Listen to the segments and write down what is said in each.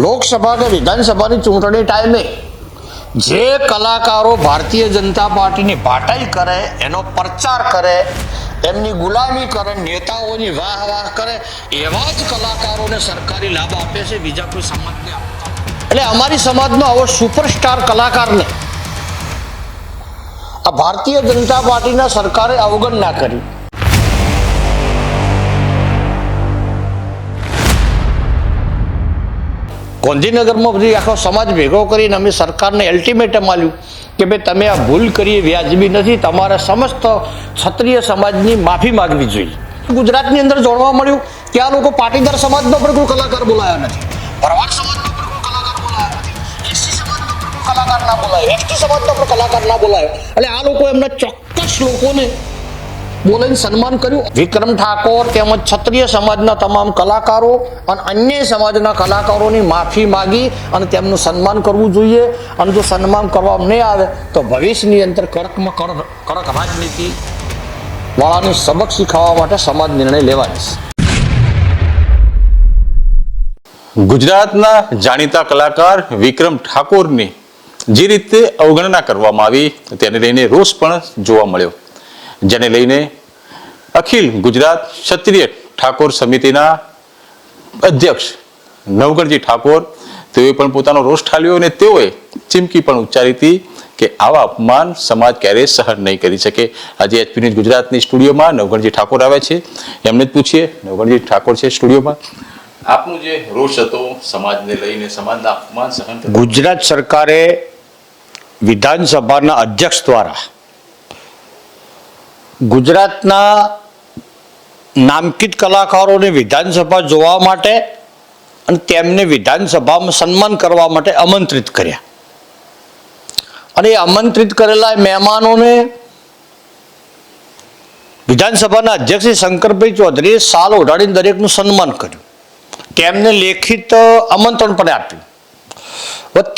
લોકસભા કે વિધાનસભાની ચૂંટણી ટાઈમે જે કલાકારો ભારતીય જનતા પાર્ટીની ભાટાઈ કરે, એનો પ્રચાર કરે, એમની ગુલામી કરે, નેતાઓની વાહ કરે, એવા જ કલાકારોને સરકારી લાભ આપે છે, બીજા કોઈ સમાજને આપતા. એટલે અમારી સમાજનો આવો સુપરસ્ટાર કલાકારને આ ભારતીય જનતા પાર્ટીના સરકારે અવગણના કરી. ગાંધીનગરમાં બધી આખો સમાજ ભેગો કરીને અમે સરકારને અલ્ટિમેટમ આપ્યું કે ભાઈ તમે આ ભૂલ કરી વ્યાજબી નથી, તમારે સમસ્ત ક્ષત્રિય સમાજની માફી માંગવી જોઈએ. ગુજરાતની અંદર જાણવા મળ્યું કે આ લોકો પાટીદાર સમાજનો પણ કોઈ કલાકાર બોલાયા નથી, ભરવાડ સમાજનો પણ કોઈ કલાકાર બોલાયા નથી, એસસી સમાજનો પણ કોઈ કલાકાર ના બોલાયો, એસટી સમાજનો પણ કલાકાર ના બોલાયો. એટલે આ લોકો એમના ચોક્કસ લોકોને બોલાવીને સન્માન કર્યું. વિક્રમ ઠાકોર તેમજ ક્ષત્રિય સમાજના તમામ કલાકારો અને અન્ય સમાજના કલાકારોની માફી માગી અને તેમનું સન્માન કરવું જોઈએ. અને જો સન્માન કરવામાં નહીં આવે તો ભવિષ્યની અંદર કડકમાં કડક રાજનીતિ વાળાને સબક શીખવવા માટે સમાજ નિર્ણય લેવાનો છે. ગુજરાતના જાણીતા કલાકાર વિક્રમ ઠાકોરની જે રીતે અવગણના કરવામાં આવી તેને લઈને રોષ પણ જોવા મળ્યો, જેને લઈને અખિલ ગુજરાત ક્ષત્રિય ઠાકોર સમિતિના અધ્યક્ષ નવગણજી ઠાકોર તેઓએ પણ પોતાનો રોષ ઠાલ્યો અને તેઓએ ચીમકી પણ ઉચ્ચારી હતી કે આવા અપમાન સમાજ ક્યારેય સહન નહીં કરી શકે. આજે એચપી ન્યૂઝ ગુજરાતની સ્ટુડિયોમાં નવગણજી ઠાકોર આવે છે, એમને જ પૂછીએ. નવગણજી ઠાકોર છે સ્ટુડિયોમાં. આપનું જે રોષ હતો સમાજને લઈને, સમાજના અપમાન સહન, ગુજરાત સરકારે વિધાનસભાના અધ્યક્ષ દ્વારા ગુજરાતના નામાંકિત કલાકારોને વિધાનસભા જોવા માટે અને તેમને વિધાનસભામાં સન્માન કરવા માટે આમંત્રિત કર્યા. અને એ આમંત્રિત કરેલા મહેમાનોને વિધાનસભાના અધ્યક્ષ શ્રી શંકરભાઈ ચૌધરીએ શાલ ઓઢાડીને દરેકનું સન્માન કર્યું. તેમને લેખિત આમંત્રણ પણ આપ્યું.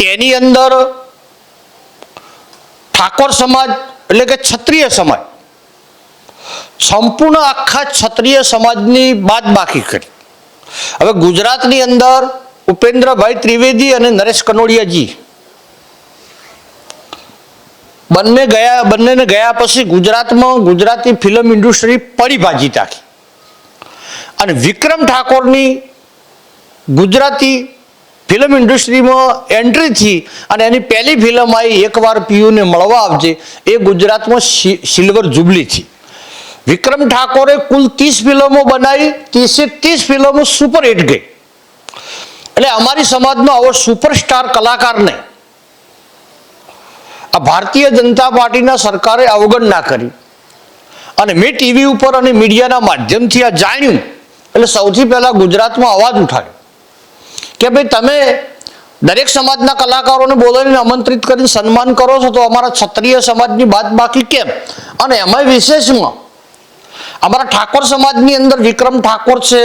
તેની અંદર ઠાકોર સમાજ એટલે કે ક્ષત્રિય સમાજ સંપૂર્ણ આખા ક્ષત્રિય સમાજની બાદબાકી કરી. હવે ગુજરાતની અંદર ઉપેન્દ્રભાઈ ત્રિવેદી અને નરેશ કનોડિયાજી બંનેને ગયા પછી ગુજરાતમાં ગુજરાતી ફિલ્મ ઇન્ડસ્ટ્રી પડી ભાજી નાખી. અને વિક્રમ ઠાકોરની ગુજરાતી ફિલ્મ ઇન્ડસ્ટ્રીમાં એન્ટ્રી થઈ અને એની પહેલી ફિલ્મ આવી એકવાર પીયુને મળવા આવજે, એ ગુજરાતમાં સિલ્વર જુબલી થી. વિક્રમ ઠાકોરે કુલ 30 ફિલ્મો બનાવી, 30 ફિલ્મો સુપરહિટ ગઈ. એટલે અમારી સમાજનો આવો સુપરસ્ટાર કલાકારને આ ભારતીય જનતા પાર્ટીના સરકારે અવગણના કરી. અને મેં ટીવી ઉપર અને મીડિયાના માધ્યમથી આ જાણ્યું એટલે સૌથી પહેલા ગુજરાતમાં અવાજ ઉઠાવ્યો કે ભાઈ તમે દરેક સમાજના કલાકારોને બોલાવીને આમંત્રિત કરીને સન્માન કરો છો, તો અમારા ક્ષત્રિય સમાજની બાદબાકી કેમ? અને એમાં વિશેષમાં અમારા ઠાકોર સમાજની અંદર વિક્રમ ઠાકોર છે,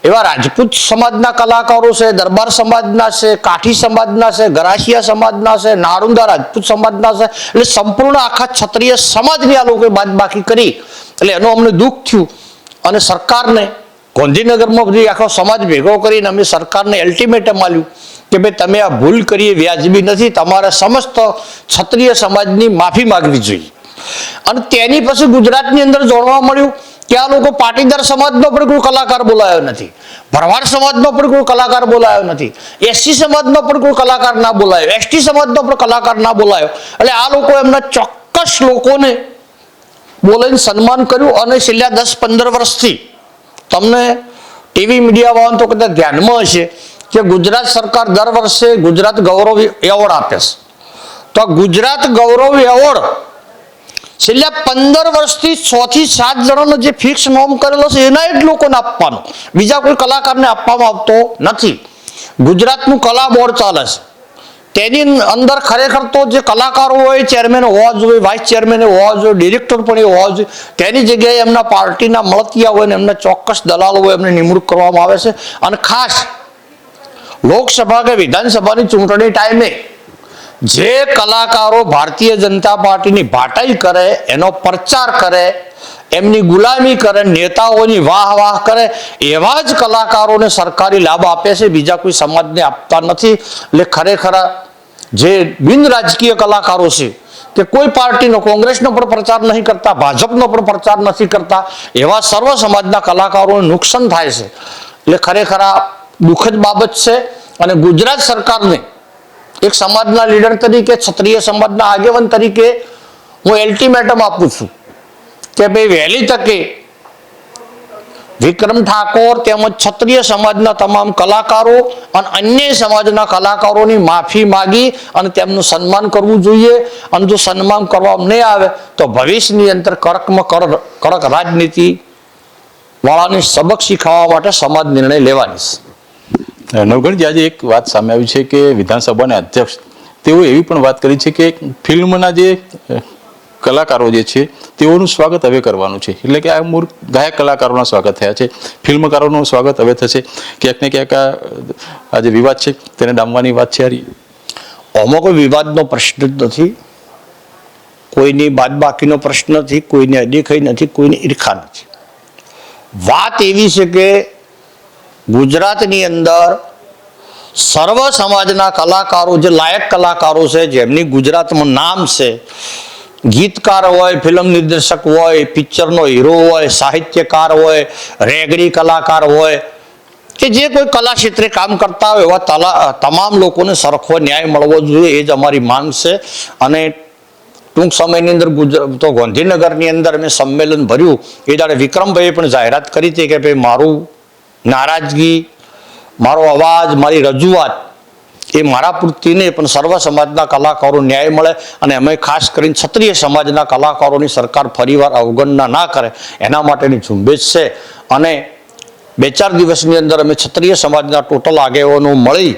એવા રાજપૂત સમાજના કલાકારો છે, દરબાર સમાજના છે, કાઠી સમાજના છે, ગરાસિયા સમાજના છે, નારુંદા રાજપૂત સમાજના છે. એટલે સંપૂર્ણ આખા ક્ષત્રિય સમાજની આ લોકોએ બાદબાકી કરી. એટલે એનું અમને દુઃખ થયું અને સરકારને ગાંધીનગરમાં બધી આખો સમાજ ભેગો કરીને અમે સરકારને અલ્ટિમેટમ આપ્યું કે ભાઈ તમે આ ભૂલ કરી વ્યાજબી નથી, તમારે સમસ્ત ક્ષત્રિય સમાજની માફી માંગવી જોઈએ. અને તેની પછી ગુજરાતની અંદર જાણવા મળ્યું કે આ લોકો પાટીદાર સમાજનો પણ કોઈ કલાકાર બોલાયો નથી, ભરવાડ સમાજનો પણ કોઈ કલાકાર બોલાયો નથી, એસસી સમાજનો પણ કોઈ કલાકાર ના બોલાયો, એસટી સમાજનો પણ કલાકાર ના બોલાયો. એટલે આ લોકો એમના ચોક્કસ લોકોને બોલાવીને સન્માન કર્યું. અને છેલ્લા 10-15 વર્ષથી તમને ટીવી મીડિયા વાળાને તો કદાચ ધ્યાનમાં હશે કે ગુજરાત સરકાર દર વર્ષે ગુજરાત ગૌરવ એવોર્ડ આપે છે. તો આ ગુજરાત ગૌરવ એવોર્ડ છેલ્લા 15 વર્ષથી 6 થી 7 જણાનો જે ફિક્સ નોમ કરેલો છે એના જ લોકોને આપવાનો, બીજા કોઈ કલાકારને આપવામાં આવતો નથી. ગુજરાતનું કલા બોર્ડ ચાલે છે, તેની અંદર ખરેખર તો જે કલાકારો હોય ચેરમેન હોવા જોઈએ, વાઇસ ચેરમેન હોવા જોઈએ, ડિરેક્ટર પણ એ હોવા જોઈએ. તેની જગ્યાએ એમના પાર્ટીના મળતિયા હોય ને એમના ચોક્કસ દલાલો હોય એમને નિમણૂક કરવામાં આવે છે. અને ખાસ લોકસભા કે વિધાનસભાની ચૂંટણી ટાઈમે જે કલાકારો ભારતીય જનતા પાર્ટીની ભાટાઈ કરે, એનો પ્રચાર કરે, એમની ગુલામી કરે, નેતાઓની વાહ વાહ કરે, એવા જ કલાકારોને સરકારી લાભ આપે છે, બીજા કોઈ સમાજને આપતા નથી. એટલે ખરેખર જે બિન રાજકીય કલાકારો છે કે કોઈ પાર્ટીનો, કોંગ્રેસનો પણ પ્રચાર નહીં કરતા, ભાજપનો પણ પ્રચાર નથી કરતા, એવા સર્વ સમાજના કલાકારોને નુકસાન થાય છે. એટલે ખરેખર આ દુઃખદ બાબત છે. અને ગુજરાત સરકારને એક સમાજના લીડર તરીકે, ક્ષત્રિય સમાજના આગેવાન તરીકે હું અલ્ટિમેટમ આપું છું કે ભાઈ વહેલી તકે વિક્રમ ઠાકોર તેમજ ક્ષત્રિય સમાજના તમામ કલાકારો અને અન્ય સમાજના કલાકારોની માફી માગી અને તેમનું સન્માન કરવું જોઈએ. અને જો સન્માન કરવામાં નહીં આવે તો ભવિષ્યની અંદર કડક રાજનીતિ વાળાને સબક શીખવવા માટે સમાજ નિર્ણય લેવાની છે. નવગણજી, આજે એક વાત સામે આવી છે કે વિધાનસભાના અધ્યક્ષ તેઓ એવી પણ વાત કરી છે કે ફિલ્મના જે કલાકારો જે છે તેઓનું સ્વાગત હવે કરવાનું છે. એટલે કે આ મૂળ ગાયક કલાકારોના સ્વાગત થયા છે, ફિલ્મકારોનું સ્વાગત હવે થશે. ક્યાંક ને ક્યાંક આ જે વિવાદ છે તેને ડામવાની વાત છે. આમાં કોઈ વિવાદનો પ્રશ્ન જ નથી, કોઈની બાદબાકીનો પ્રશ્ન નથી, કોઈની અદેખાઈ નથી, કોઈની ઈર્ખા નથી. વાત એવી છે કે ગુજરાતની અંદર સર્વ સમાજના કલાકારો, જે લાયક કલાકારો છે, જેમની ગુજરાતમાં નામ છે, ગીતકાર હોય, ફિલ્મ નિર્દેશક હોય, પિક્ચરનો હીરો હોય, સાહિત્યકાર હોય, રેગડી કલાકાર હોય, કે જે કોઈ કલા ક્ષેત્રે કામ કરતા હોય એવા તમામ લોકોને સરખો ન્યાય મળવો જોઈએ, એ જ અમારી માંગ છે. અને ટૂંક સમયની અંદર તો ગાંધીનગરની અંદર અમે સંમેલન ભર્યું એ દાડે વિક્રમભાઈએ પણ જાહેરાત કરી હતી કે ભાઈ મારું નારાજગી, મારો અવાજ, મારી રજૂઆત એ મારા પૂરતી નહીં, પણ સર્વ સમાજના કલાકારો ન્યાય મળે. અને અમે ખાસ કરીને ક્ષત્રિય સમાજના કલાકારોની સરકાર ફરીવાર અવગણના ના કરે એના માટેની ઝુંબેશ છે. અને 2-4 દિવસની અંદર અમે ક્ષત્રિય સમાજના ટોટલ આગેવાનો મળી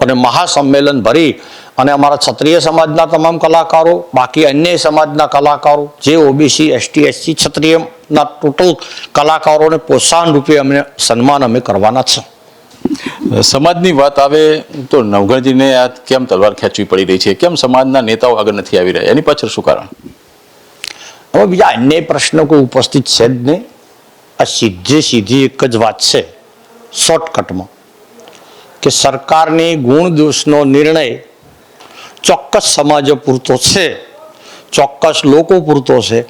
અને મહાસંમેલન ભરી અને અમારા ક્ષત્રિય સમાજના તમામ કલાકારો, બાકી અન્ય સમાજના કલાકારો, જે ઓબીસી, એસટી, એસસી, ક્ષત્રિયના ટોટલ કલાકારોને પ્રોત્સાહન રૂપે સન્માન અમે કરવાના છે. સમાજની વાત આવે તો નવગણજીને આ કેમ તલવાર ખેંચવી પડી રહી છે? કેમ સમાજના નેતાઓ આગળ નથી આવી રહ્યા? એની પાછળ શું કારણ? હવે બીજા અન્ય પ્રશ્નો કોઈ ઉપસ્થિત છે જ નહીં. આ સીધી એક જ વાત છે શોર્ટકટમાં કે સરકારની ગુણ દોષનો નિર્ણય ચોક્કસ સમાજો પૂરતો છે, ચોક્કસ લોકો પૂરતો છે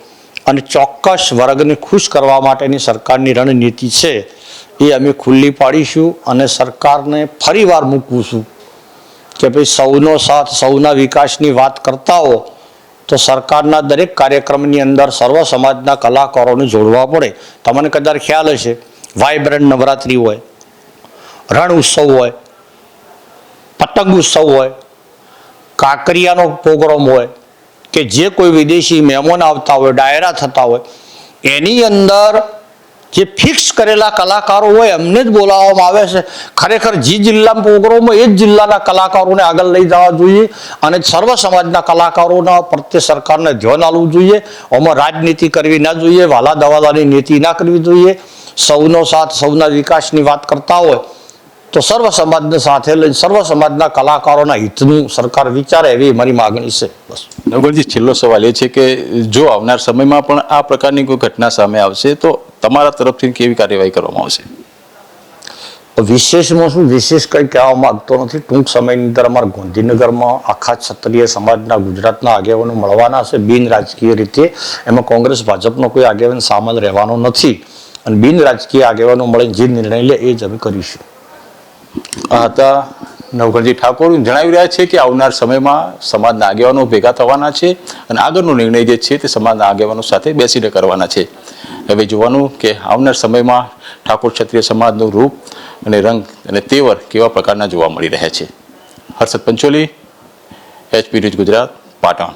અને ચોક્કસ વર્ગને ખુશ કરવા માટેની સરકારની રણનીતિ છે. એ અમે ખુલ્લી પાડીશું અને સરકારને ફરીવાર મૂકવું છું કે ભાઈ સૌનો સાથ, સૌના વિકાસની વાત કરતા હો તો સરકારના દરેક કાર્યક્રમની અંદર સર્વ સમાજના કલાકારોને જોડવા પડે. તમને કદાચ ખ્યાલ હશે, વાઇબ્રન્ટ નવરાત્રિ હોય, રણ ઉત્સવ હોય, પતંગ ઉત્સવ હોય, કાંકરિયાનો પ્રોગ્રામ હોય, કે જે કોઈ વિદેશી મહેમાન આવતા હોય, ડાયરા થતા હોય, એની અંદર જે ફિક્સ કરેલા કલાકારો હોય એમને જ બોલાવવામાં આવે છે. ખરેખર જે જિલ્લામાં પ્રોગ્રામ હોય એ જ જિલ્લાના કલાકારોને આગળ લઈ જવા જોઈએ અને સર્વ સમાજના કલાકારોના પ્રત્યે સરકારને ધ્યાન આપવું જોઈએ. આમાં રાજનીતિ કરવી ના જોઈએ, વાલા દવાલાની નીતિ ના કરવી જોઈએ. સૌનો સાથ, સૌના વિકાસની વાત કરતા હોય તો સર્વ સમાજને સાથે લઈને સર્વ સમાજના કલાકારોના હિતનું સરકાર વિચારે, એવી મારી માગણી છે. બસ. નવગણજી, છેલ્લો સવાલ એ છે કે જો આવનાર સમયમાં પણ આ પ્રકારની કોઈ ઘટના સામે આવશે તો તમારા તરફથી કેવી કાર્યવાહી કરવામાં આવશે? વિશેષમાં શું, વિશેષ કંઈ કહેવા માંગતો નથી. ટૂંક સમયની અંદર અમારા ગાંધીનગરમાં આખા ક્ષત્રિય સમાજના ગુજરાતના આગેવાનો મળવાના છે બિન રાજકીય રીતે. એમાં કોંગ્રેસ, ભાજપનો કોઈ આગેવાન સામેલ રહેવાનો નથી અને બિન રાજકીય આગેવાનો મળીને જે નિર્ણય લે એ જ અમે કરીશું. આ હતા નવગણજી ઠાકોર. જણાવી રહ્યા છે કે આવનાર સમયમાં સમાજના આગેવાનો ભેગા થવાના છે અને આગળનો નિર્ણય જે છે તે સમાજના આગેવાનો સાથે બેસીને કરવાના છે. હવે જોવાનું કે આવનાર સમયમાં ઠાકોર ક્ષત્રિય સમાજનું રૂપ અને રંગ અને તેવર કેવા પ્રકારના જોવા મળી રહ્યા છે. Harshad Pancholi, HP news Gujarat, Patan.